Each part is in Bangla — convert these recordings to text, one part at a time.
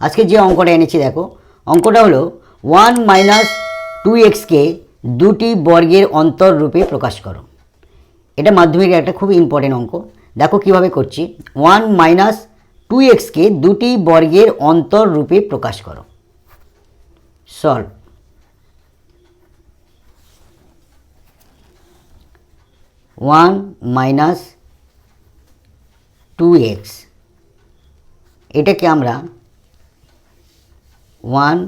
আজকে যে অঙ্কটা এনেছি দেখো, অঙ্কটা হলো 1 মাইনাস 2xকে দুটি বর্গের অন্তর রূপে প্রকাশ করো। এটা মাধ্যমিকের একটা খুব ইম্পর্টেন্ট অঙ্ক। দেখো কিভাবে করছি। 1 মাইনাস 2xকে দুটি বর্গের অন্তর রূপে প্রকাশ করো। সলভ। 1 মাইনাস 2x, এটাকে আমরা 1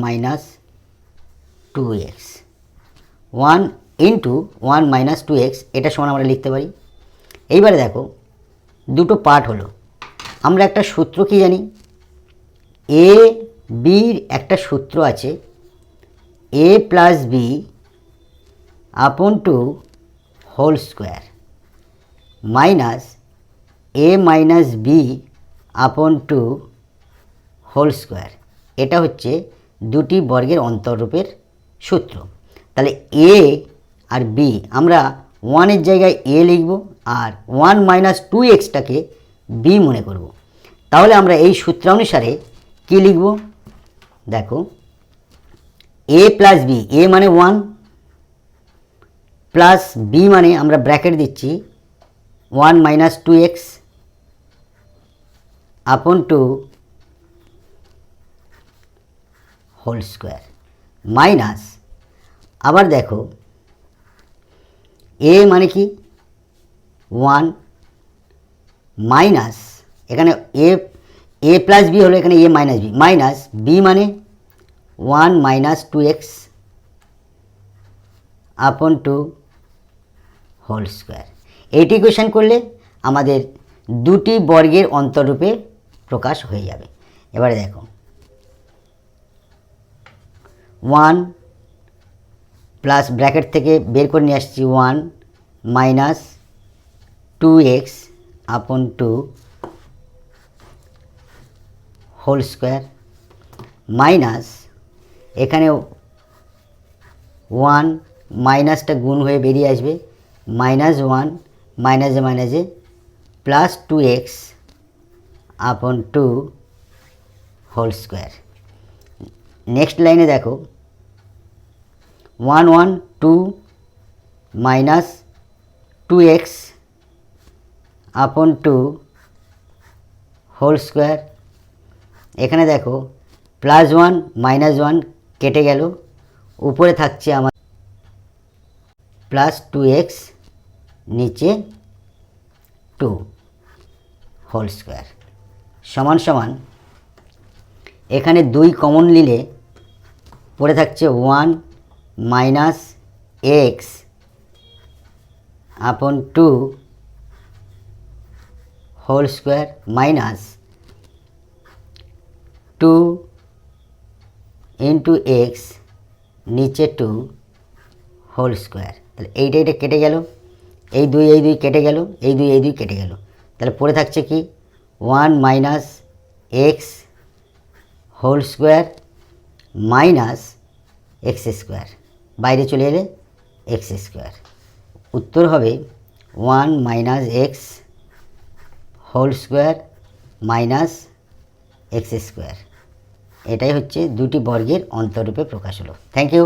minus 2x, 1 into 1 minus 2x, এটা সমান আমরা লিখতে পারি। এইবারে দেখো দুটো পার্ট হলো। আমরা একটা সূত্র কি জানি, এ বির একটা সূত্র আছে, a plus B upon two whole square minus A minus B upon two whole square. এটা হচ্ছে দুটি বর্গের অন্তররূপের সূত্র। তাহলে এ আর বি আমরা 1-এর জায়গায় এ লিখব আর 1 মাইনাস 2xটাকে বি মনে করব। তাহলে আমরা এই সূত্রানুসারে কী লিখব দেখো, এ প্লাস বি, এ মানে 1 প্লাস বি মানে আমরা ব্র্যাকেট দিচ্ছি 1 মাইনাস 2x আপন টু হোল স্কোয়ার মাইনাস, আবার দেখো এ মানে কি 1 মাইনাস, এখানে এ প্লাস বি হলো, এখানে এ মাইনাস বি, মাইনাস বি মানে 1 মাইনাস 2x আপন টু হোল স্কোয়ার। এইটি ইকুয়েশন করলে আমাদের দুটি বর্গের অন্তররূপে প্রকাশ হয়ে যাবে। এবারে দেখো 1 প্লাস ব্র্যাকেট থেকে বের করে নিয়ে আসছি 1 মাইনাস 2x আপন টু হোল স্কোয়ার মাইনাস, এখানে 1 মাইনাসটা গুণ হয়ে বেরিয়ে আসবে, মাইনাস 1 মাইনাসে মাইনাসে প্লাস 2x আপন টু হোল স্কোয়ার। নেক্সট লাইনে দেখো 1 1 2 মাইনাস 2x আপন টু হোল স্কোয়ার। এখানে দেখো প্লাস 1 মাইনাস 1 কেটে গেল, উপরে থাকছে আমার প্লাস 2x নিচে 2 হোল স্কোয়ার সমান সমান, এখানে 2 কমন নিলে পড়ে থাকছে 1 minus x upon two whole square minus 2 into x নিচে 2 হোল স্কোয়ার। তাহলে এইটা কেটে গেল, এই 2 কেটে গেল, এই 2 কেটে গেল, তাহলে পড়ে থাকছে কি 1 minus x whole square minus x square, বাইরে চলে এলে এক্স স্কোয়ার। উত্তর হবে 1 minus x whole square minus x square. এটাই হচ্ছে দুটি বর্গের অন্তররূপে প্রকাশ হলো। Thank you.